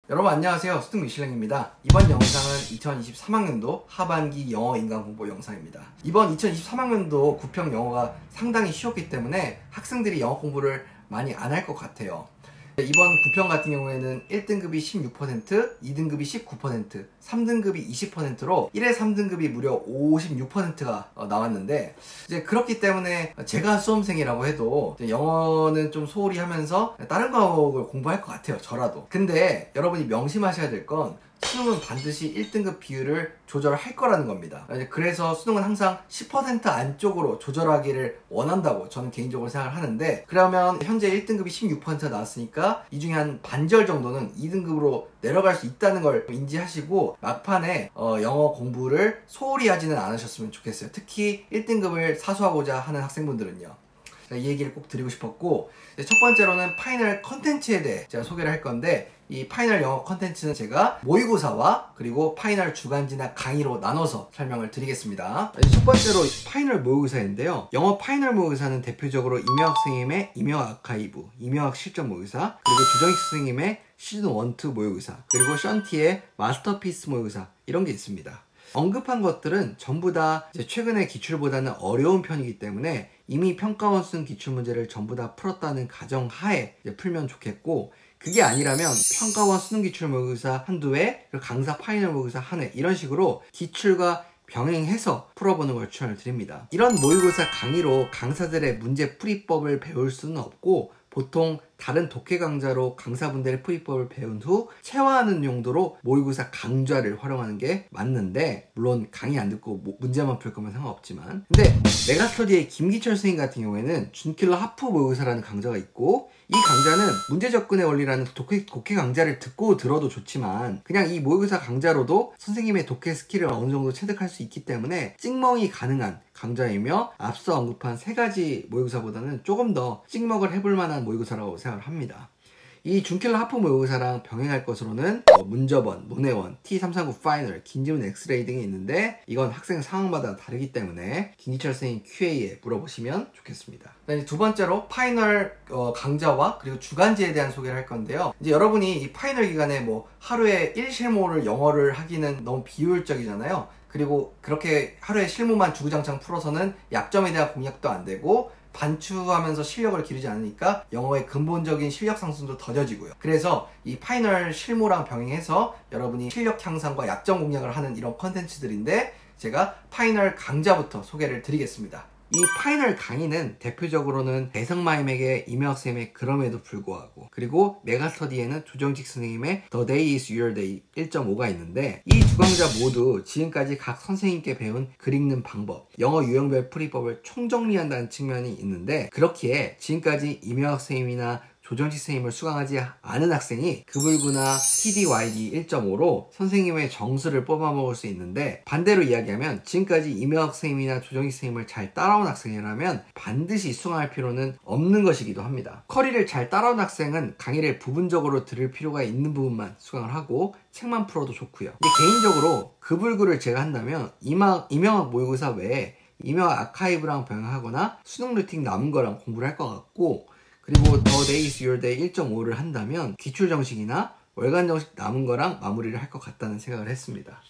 여러분 안녕하세요. 수능 미슐랭입니다. 이번 영상은 2023학년도 하반기 영어 인강 공부 영상입니다. 이번 2023학년도 구평 영어가 상당히 쉬웠기 때문에 학생들이 영어 공부를 많이 안 할 것 같아요. 이번 구평 같은 경우에는 1등급이 16%, 2등급이 19%, 3등급이 20%로 1회 3등급이 무려 56%가 나왔는데, 이제 그렇기 때문에 제가 수험생이라고 해도 영어는 좀 소홀히 하면서 다른 과목을 공부할 것 같아요, 저라도. 근데 여러분이 명심하셔야 될 건 수능은 반드시 1등급 비율을 조절할 거라는 겁니다. 그래서 수능은 항상 10% 안쪽으로 조절하기를 원한다고 저는 개인적으로 생각을 하는데, 그러면 현재 1등급이 16% 나왔으니까 이 중에 한 반절 정도는 2등급으로 내려갈 수 있다는 걸 인지하시고 막판에 영어 공부를 소홀히 하지는 않으셨으면 좋겠어요. 특히 1등급을 사수하고자 하는 학생분들은요. 이 얘기를 꼭 드리고 싶었고, 첫 번째로는 파이널 컨텐츠에 대해 제가 소개를 할 건데, 이 파이널 영어 컨텐츠는 제가 모의고사와 그리고 파이널 주간지나 강의로 나눠서 설명을 드리겠습니다. 첫 번째로 파이널 모의고사인데요. 영어 파이널 모의고사는 대표적으로 임여학 선생님의 임여학 아카이브, 임여학 실전 모의고사, 그리고 조정익 선생님의 시즌 1, 2 모의고사, 그리고 션티의 마스터피스 모의고사, 이런 게 있습니다. 언급한 것들은 전부 다 이제 최근의 기출보다는 어려운 편이기 때문에 이미 평가원 수능 기출문제를 전부 다 풀었다는 가정하에 풀면 좋겠고, 그게 아니라면 평가원 수능 기출 모의고사 한두 회, 그리고 강사 파이널 모의고사 한 회, 이런 식으로 기출과 병행해서 풀어보는 걸 추천을 드립니다. 이런 모의고사 강의로 강사들의 문제 풀이법을 배울 수는 없고, 보통 다른 독해 강좌로 강사분들의 풀이법을 배운 후 체화하는 용도로 모의고사 강좌를 활용하는 게 맞는데, 물론 강의 안 듣고 문제만 풀 거면 상관없지만, 근데 메가스터디의 김기철 선생님 같은 경우에는 준킬러 하프 모의고사라는 강좌가 있고, 이 강좌는 문제 접근의 원리라는 독해 강좌를 듣고 들어도 좋지만 그냥 이 모의고사 강좌로도 선생님의 독해 스킬을 어느 정도 체득할 수 있기 때문에 찍먹이 가능한 강좌이며, 앞서 언급한 세 가지 모의고사보다는 조금 더 찍먹을 해볼 만한 모의고사라고 생각을 합니다. 이 준킬러 하프 모의고사랑 병행할 것으로는 문저번, 문해원, T339 파이널, 긴지문 엑스레이 등이 있는데, 이건 학생 상황마다 다르기 때문에 김기철 선생님 QA에 물어보시면 좋겠습니다. 두 번째로 파이널 강좌와 그리고 주간지에 대한 소개를 할 건데요. 이제 여러분이 이 파이널 기간에 하루에 1실무를 영어를 하기는 너무 비효율적이잖아요. 그리고 그렇게 하루에 실무만 주구장창 풀어서는 약점에 대한 공략도 안 되고 반추하면서 실력을 기르지 않으니까 영어의 근본적인 실력 상승도 더뎌지고요. 그래서 이 파이널 실무랑 병행해서 여러분이 실력 향상과 약점 공략을 하는 이런 컨텐츠들인데, 제가 파이널 강좌부터 소개를 드리겠습니다. 이 파이널 강의는 대표적으로는 대성마임에게 임여학 선생님의 그럼에도 불구하고, 그리고 메가스터디에는 조정직 선생님의 The Day is Your Day 1.5가 있는데, 이 두 강좌 모두 지금까지 각 선생님께 배운 글 읽는 방법, 영어 유형별 풀이법을 총정리한다는 측면이 있는데, 그렇기에 지금까지 임여학 선생님이나 조정식 선생님을 수강하지 않은 학생이 급을구나 TDYD 1.5로 선생님의 정수를 뽑아먹을 수 있는데, 반대로 이야기하면 지금까지 임여학 선생님이나 조정식 선생님을 잘 따라온 학생이라면 반드시 수강할 필요는 없는 것이기도 합니다. 커리를 잘 따라온 학생은 강의를 부분적으로 들을 필요가 있는 부분만 수강을 하고 책만 풀어도 좋고요. 근데 개인적으로 급을구를 제가 한다면 임여학 모의고사 외에 임여학 아카이브랑 병행하거나 수능 루팅 남은 거랑 공부를 할 것 같고, 그리고 The Day is Your Day 1.5를 한다면 기출 정식이나 월간 정식 남은 거랑 마무리를 할 것 같다는 생각을 했습니다.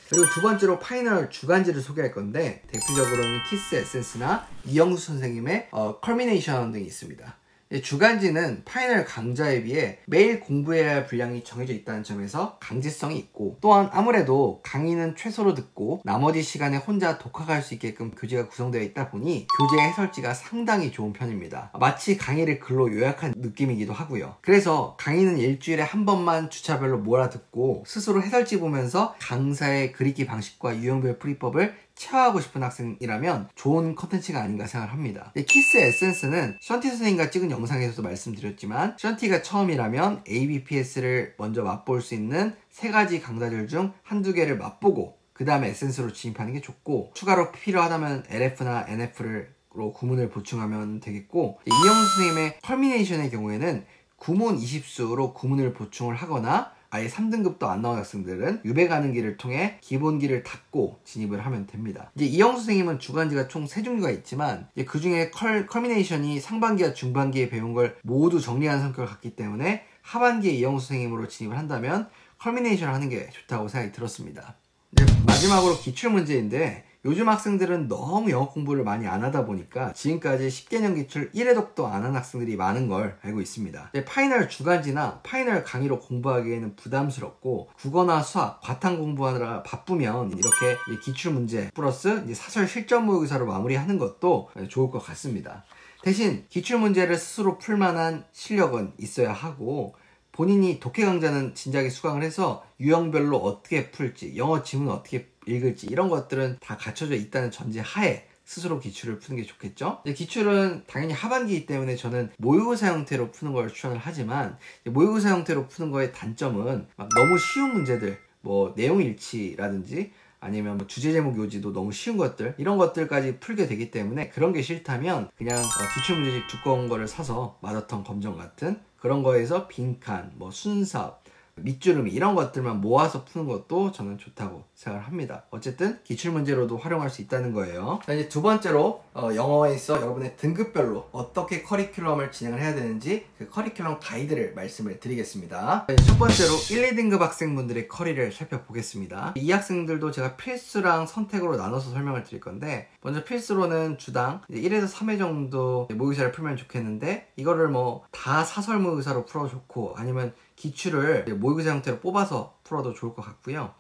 그리고 두 번째로 파이널 주간지를 소개할 건데, 대표적으로는 키스 에센스나 이영수 선생님의 컬미네이션 등이 있습니다. 주간지는 파이널 강좌에 비해 매일 공부해야 할 분량이 정해져 있다는 점에서 강제성이 있고, 또한 아무래도 강의는 최소로 듣고 나머지 시간에 혼자 독학할 수 있게끔 교재가 구성되어 있다 보니 교재 해설지가 상당히 좋은 편입니다. 마치 강의를 글로 요약한 느낌이기도 하고요. 그래서 강의는 일주일에 한 번만 주차별로 몰아듣고 스스로 해설지 보면서 강사의 글읽기 방식과 유형별 풀이법을 체화하고 싶은 학생이라면 좋은 컨텐츠가 아닌가 생각을 합니다. 키스 에센스는 션티 선생님과 찍은 영상에서도 말씀드렸지만, 션티가 처음이라면 ABPS를 먼저 맛볼 수 있는 세 가지 강좌들 중 한두 개를 맛보고 그 다음에 에센스로 진입하는 게 좋고, 추가로 필요하다면 LF나 NF로 구문을 보충하면 되겠고, 이영수 선생님의 컬미네이션의 경우에는 구문 20수로 구문을 보충을 하거나 아예 3등급도 안 나온 학생들은 유배 가는 길을 통해 기본기를 닫고 진입을 하면 됩니다. 이제 이영수 선생님은 주간지가 총 3종류가 있지만, 그 중에 컬미네이션이 상반기와 중반기에 배운 걸 모두 정리하는 성격을 갖기 때문에 하반기에 이영수 선생님으로 진입을 한다면 컬미네이션을 하는 게 좋다고 생각이 들었습니다. 이제 마지막으로 기출문제인데 요즘 학생들은 너무 영어 공부를 많이 안 하다 보니까 지금까지 10개년 기출 1회독도 안 한 학생들이 많은 걸 알고 있습니다. 파이널 주간지나 파이널 강의로 공부하기에는 부담스럽고 국어나 수학, 과탐 공부하느라 바쁘면 이렇게 기출문제 플러스 사설 실전 모의고사로 마무리하는 것도 좋을 것 같습니다. 대신 기출문제를 스스로 풀만한 실력은 있어야 하고 본인이 독해 강좌는 진작에 수강을 해서 유형별로 어떻게 풀지, 영어 지문 어떻게 읽을지 이런 것들은 다 갖춰져 있다는 전제 하에 스스로 기출을 푸는 게 좋겠죠. 기출은 당연히 하반기이기 때문에 저는 모의고사 형태로 푸는 걸 추천을 하지만 모의고사 형태로 푸는 거의 단점은 막 너무 쉬운 문제들, 뭐 내용 일치라든지 아니면 뭐 주제 제목 요지도 너무 쉬운 것들 이런 것들까지 풀게 되기 때문에 그런 게 싫다면 그냥 기출문제집 두꺼운 거를 사서 마더텅 검정 같은 그런 거에서 빈칸, 뭐 순삽, 밑주름이 이런 것들만 모아서 푸는 것도 저는 좋다고 생각을 합니다. 어쨌든 기출문제로도 활용할 수 있다는 거예요. 자, 이제 두 번째로 영어에서 여러분의 등급별로 어떻게 커리큘럼을 진행을 해야 되는지 그 커리큘럼 가이드를 말씀을 드리겠습니다. 첫 번째로 1, 2등급 학생분들의 커리를 살펴보겠습니다. 이 학생들도 제가 필수랑 선택으로 나눠서 설명을 드릴 건데 먼저 필수로는 주당 1에서 3회 정도 모의고사를 풀면 좋겠는데 이거를 뭐 다 사설 모의고사로 풀어도 좋고 아니면 기출을 모의고사 형태로 뽑아서 풀어도 좋을 것 같고요.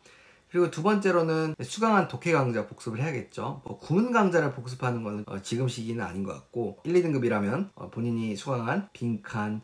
그리고 두 번째로는 수강한 독해 강좌 복습을 해야겠죠. 구문 강좌를 복습하는 거는 지금 시기는 아닌 것 같고 1, 2등급이라면 본인이 수강한 빈칸,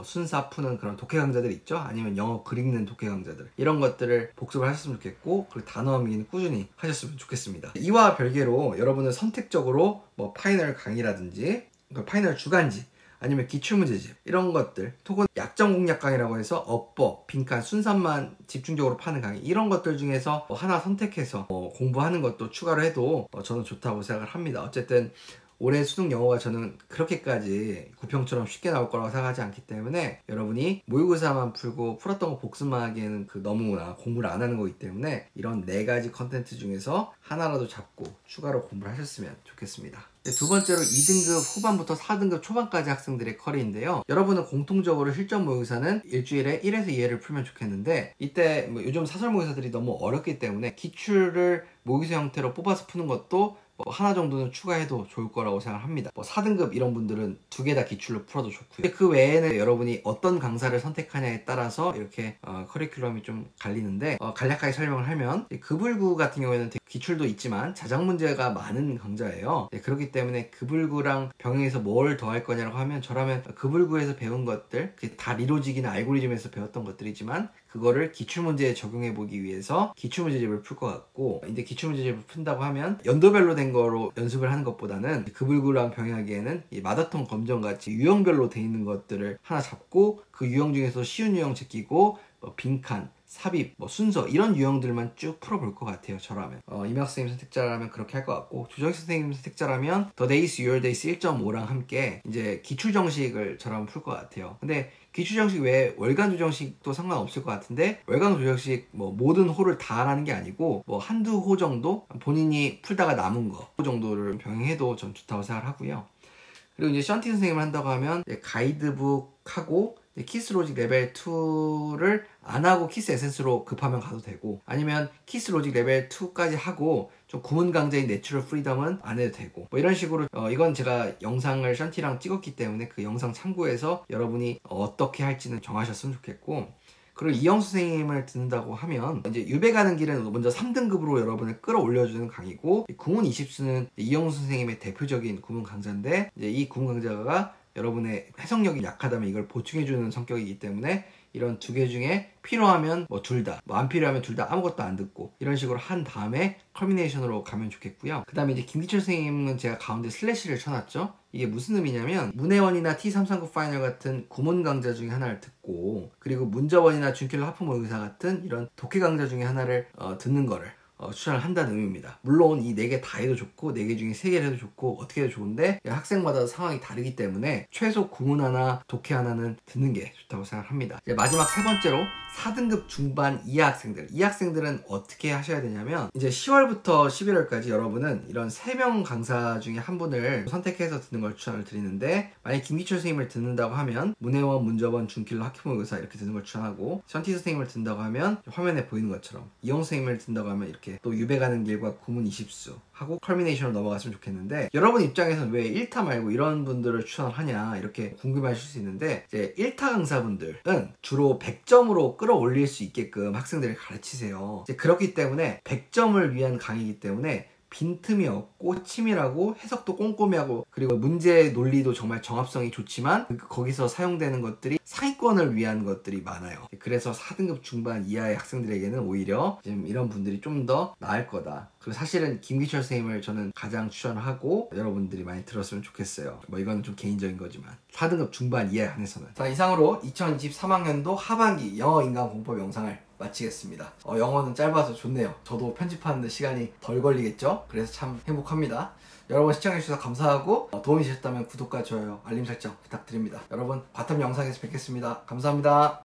순사 푸는 그런 독해 강좌들 있죠. 아니면 영어 글 읽는 독해 강좌들 이런 것들을 복습을 하셨으면 좋겠고 그리고 단어 암기는 꾸준히 하셨으면 좋겠습니다. 이와 별개로 여러분은 선택적으로 파이널 강의라든지 파이널 주간지 아니면 기출문제집 이런 것들 혹은 약점 공략 강의라고 해서 어법, 빈칸, 순산만 집중적으로 파는 강의 이런 것들 중에서 하나 선택해서 공부하는 것도 추가로 해도 저는 좋다고 생각을 합니다. 어쨌든 올해 수능 영어가 저는 그렇게까지 구평처럼 쉽게 나올 거라고 생각하지 않기 때문에 여러분이 모의고사만 풀고 풀었던 거 복습만 하기에는 너무나 공부를 안 하는 거기 때문에 이런 4가지 컨텐츠 중에서 하나라도 잡고 추가로 공부를 하셨으면 좋겠습니다. 두 번째로 2등급 후반부터 4등급 초반까지 학생들의 커리인데요. 여러분은 공통적으로 실전 모의고사는 일주일에 1에서 2회를 풀면 좋겠는데 이때 요즘 사설 모의고사들이 너무 어렵기 때문에 기출을 모의고사 형태로 뽑아서 푸는 것도 하나 정도는 추가해도 좋을 거라고 생각합니다. 4등급 이런 분들은 2개 다 기출로 풀어도 좋고요. 그 외에는 여러분이 어떤 강사를 선택하냐에 따라서 이렇게 커리큘럼이 좀 갈리는데 간략하게 설명을 하면 급을구 같은 경우에는 기출도 있지만 자작 문제가 많은 강좌예요. 그렇기 때문에 급을구랑 병행해서 뭘 더 할 거냐고 하면 저라면 급을구에서 배운 것들 다 리로직이나 알고리즘에서 배웠던 것들이지만 그거를 기출문제에 적용해 보기 위해서 기출문제집을 풀 것 같고 이제 기출문제집을 푼다고 하면 연도별로 된 거로 연습을 하는 것보다는 급을구랑 병행하기에는 이 마더텅 검정같이 유형별로 돼 있는 것들을 하나 잡고 그 유형 중에서 쉬운 유형 제끼고 빈칸, 삽입, 순서 이런 유형들만 쭉 풀어볼 것 같아요. 저라면 임학 선생님 선택자라면 그렇게 할 것 같고 조정식 선생님 선택자라면 The Days, Your Days 1.5랑 함께 이제 기출 정식을 저라면 풀 것 같아요. 근데 기출 정식 외에 월간 조정식도 상관없을 것 같은데 월간 조정식 모든 호를 다 하라는 게 아니고 한두 호 정도 본인이 풀다가 남은 거 그 정도를 병행해도 전 좋다고 생각을 하고요. 그리고 이제 션티 선생님을 한다고 하면 가이드북하고 키스 로직 레벨 2를 안 하고 키스 에센스로 급하면 가도 되고 아니면 키스 로직 레벨 2까지 하고 좀 구문 강좌인 내추럴 프리덤은 안 해도 되고 이런 식으로 이건 제가 영상을 션티랑 찍었기 때문에 그 영상 참고해서 여러분이 어떻게 할지는 정하셨으면 좋겠고 그리고 이영수 선생님을 듣는다고 하면 이제 유배 가는 길은 먼저 3등급으로 여러분을 끌어올려주는 강의고 구문 20수는 이영수 선생님의 대표적인 구문 강좌인데 이제 이 구문 강좌가 여러분의 해석력이 약하다면 이걸 보충해주는 성격이기 때문에 이런 2개 중에 필요하면 둘 다, 안 필요하면 둘 다 아무것도 안 듣고 이런 식으로 한 다음에 컬미네이션으로 가면 좋겠고요. 그 다음에 이제 김기철 선생님은 제가 가운데 슬래시를 쳐놨죠. 이게 무슨 의미냐면 문해원이나 T339 파이널 같은 구문 강좌 중에 하나를 듣고 그리고 문저원이나 준킬러 하프 모의고사 같은 이런 독해 강좌 중에 하나를 듣는 거를 추천을 한다는 의미입니다. 물론 이 4개 다 해도 좋고 4개 중에 3개를 해도 좋고 어떻게 해도 좋은데 학생마다 상황이 다르기 때문에 최소 구문 하나, 독해 하나는 듣는 게 좋다고 생각합니다. 이제 마지막 3번째로 4등급 중반 이하 학생들. 이 학생들은 어떻게 하셔야 되냐면 이제 10월부터 11월까지 여러분은 이런 3명 강사 중에 한 분을 선택해서 듣는 걸 추천을 드리는데, 만약 김기철 선생님을 듣는다고 하면 문혜원, 문저번, 준킬러, 학회모 의사 이렇게 듣는 걸 추천하고, 션티 선생님을 듣는다고 하면 화면에 보이는 것처럼 이용 선생님을 듣는다고 하면 이렇게 또 유배 가는 길과 구문 20수 하고 컬미네이션으로 넘어갔으면 좋겠는데, 여러분 입장에서는 왜 1타 말고 이런 분들을 추천을 하냐 이렇게 궁금해하실 수 있는데, 이제 1타 강사분들은 주로 100점으로 끌어올릴 수 있게끔 학생들을 가르치세요. 이제 그렇기 때문에 100점을 위한 강의이기 때문에 빈틈이 없고 치밀하고 해석도 꼼꼼하고, 그리고 문제 논리도 정말 정합성이 좋지만 거기서 사용되는 것들이 상위권을 위한 것들이 많아요. 그래서 4등급 중반 이하의 학생들에게는 오히려 지금 이런 분들이 좀 더 나을 거다. 그리고 사실은 김기철 선생님을 저는 가장 추천하고 여러분들이 많이 들었으면 좋겠어요. 뭐 이거는 좀 개인적인 거지만 4등급 중반 이하에 한해서는. 자, 이상으로 2023학년도 하반기 영어 인간 공법 영상을 마치겠습니다. 영어는 짧아서 좋네요. 저도 편집하는데 시간이 덜 걸리겠죠? 그래서 참 행복합니다. 여러분 시청해주셔서 감사하고 도움이 되셨다면 구독과 좋아요, 알림 설정 부탁드립니다. 여러분 바텀 영상에서 뵙겠습니다. 감사합니다.